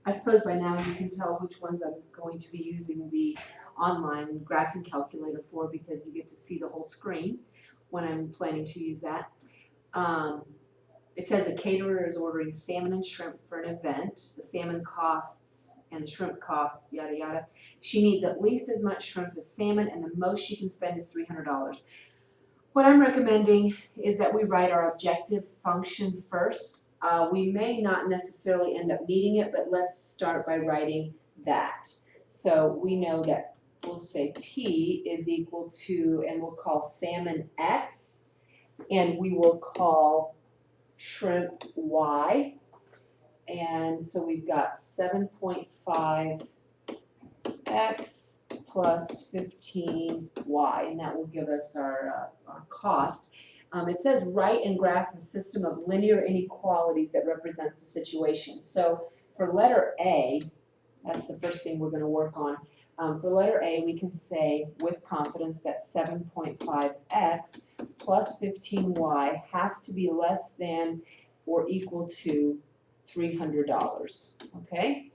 I suppose by now you can tell which ones I'm going to be using the online graphing calculator for, because you get to see the whole screen when I'm planning to use that. Um, it says a caterer is ordering salmon and shrimp for an event. The salmon costs and the shrimp costs, yada yada. She needs at least as much shrimp as salmon, and the most she can spend is $300. What I'm recommending is that we write our objective function first. We may not necessarily end up needing it, but let's start by writing that. So we know that we'll say P is equal to, and we'll call salmon X, and we will call shrimp Y. And so we've got 7.5 X plus 15Y, and that will give us our cost. It says write and graph a system of linear inequalities that represents the situation. So for letter A, that's the first thing we're going to work on. For letter A, we can say with confidence that 7.5x plus 15y has to be less than or equal to $300, okay?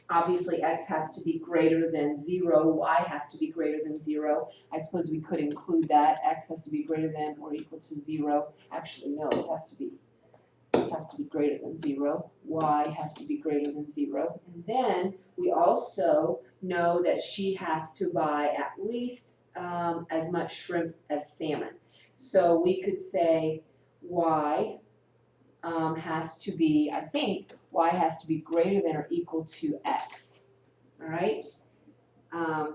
Obviously, x has to be greater than 0, y has to be greater than 0. I suppose we could include that. X has to be greater than or equal to 0. Actually, no, it has to be greater than 0. Y has to be greater than 0. And then we also know that she has to buy at least as much shrimp as salmon. So we could say y has to be, I think, y has to be greater than or equal to x. All right? I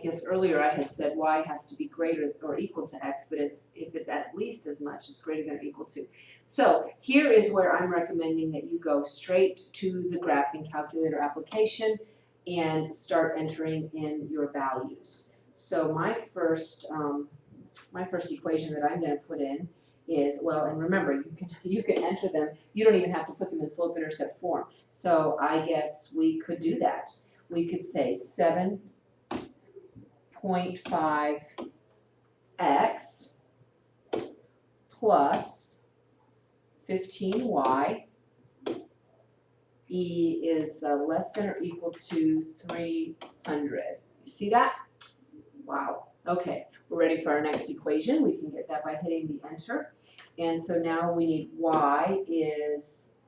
guess earlier I had said y has to be greater or equal to x, but if it's at least as much, it's greater than or equal to. So here is where I'm recommending that you go straight to the graphing calculator application and start entering in your values. So my first equation that I'm going to put in is, well, and remember, you can enter them. You don't even have to put them in slope-intercept form. So I guess we could do that. We could say 7.5x plus 15y. E is less than or equal to 300. You see that? Wow. Okay, we're ready for our next equation. We can get that by hitting the enter. And so now we need y is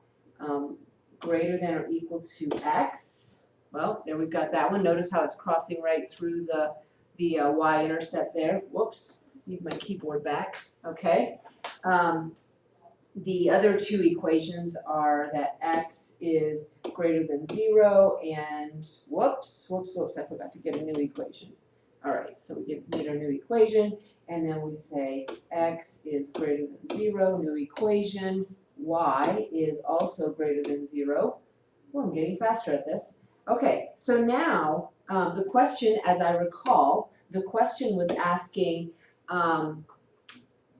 greater than or equal to x. Well, there we've got that one. Notice how it's crossing right through the y-intercept there. Whoops, need my keyboard back. Okay. The other two equations are that x is greater than 0 and whoops, I forgot to get a new equation. All right, so we need our new equation, and then we say x is greater than 0, new equation, y is also greater than 0. Well, I'm getting faster at this. Okay, so now the question, as I recall, the question was asking,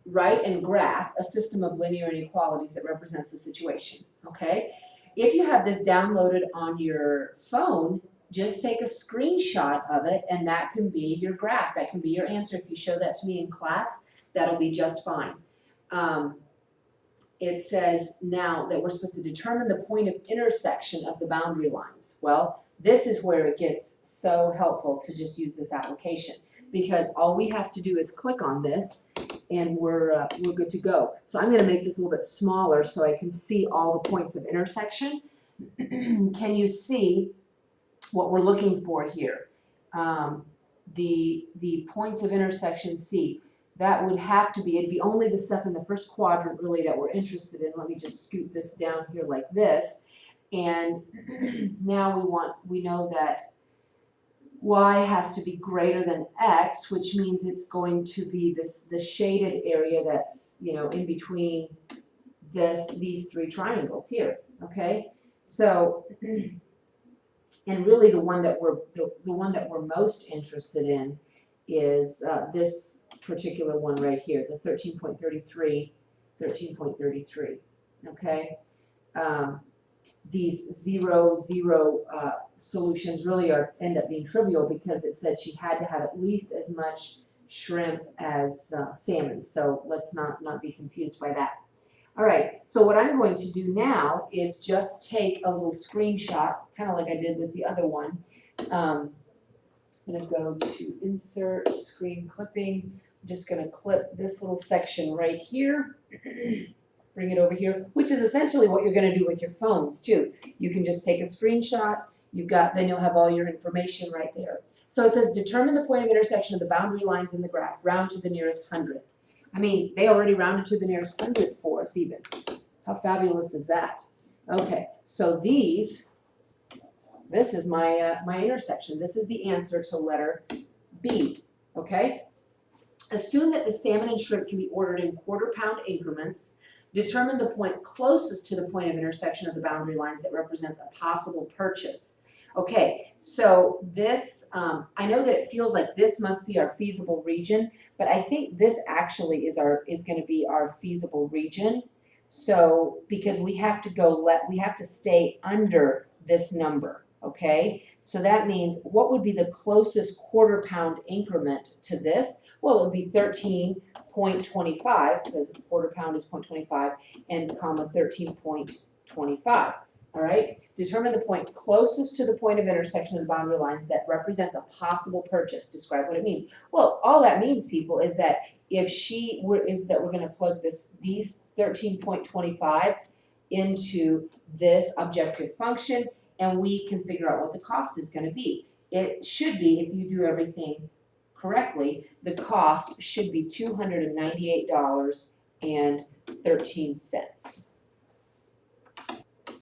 write and graph a system of linear inequalities that represents the situation, okay? If you have this downloaded on your phone, just take a screenshot of it, and that can be your graph. That can be your answer. If you show that to me in class, that'll be just fine. It says now that we're supposed to determine the point of intersection of the boundary lines. Well, this is where it gets so helpful to just use this application, because all we have to do is click on this, and we're good to go. So I'm going to make this a little bit smaller so I can see all the points of intersection. Can you see what we're looking for here? The points of intersection C. That would have to be, it'd be only the stuff in the first quadrant really that we're interested in. Let me just scoot this down here like this. And now we know that y has to be greater than x, which means it's going to be the shaded area that's, you know, in between these three triangles here, okay? So, and really the one that we're most interested in is this particular one right here, the 13.33, okay? These 0, 0 solutions really end up being trivial, because it said she had to have at least as much shrimp as salmon. So let's not be confused by that. All right, so what I'm going to do now is just take a little screenshot, kind of like I did with the other one. I'm gonna go to insert screen clipping. I'm just gonna clip this little section right here. Bring it over here, which is essentially what you're gonna do with your phones too. You can just take a screenshot, then you'll have all your information right there. So it says determine the point of intersection of the boundary lines in the graph, round to the nearest hundredth. I mean, they already rounded to the nearest hundredth for us even. How fabulous is that? Okay, so this is my intersection. This is the answer to letter B, okay? Assume that the salmon and shrimp can be ordered in quarter-pound increments. Determine the point closest to the point of intersection of the boundary lines that represents a possible purchase. Okay, so this, I know that it feels like this must be our feasible region, but I think this actually is going to be our feasible region. So, because we have to stay under this number, okay? So that means what would be the closest quarter-pound increment to this? Well, it would be 13.25 because a quarter pound is 0.25 and comma 13.25. All right. Determine the point closest to the point of intersection of the boundary lines that represents a possible purchase. Describe what it means. Well, all that means, people, is that we're going to plug these 13.25s into this objective function, and we can figure out what the cost is going to be. It should be, if you do everything correctly, the cost should be $298.13.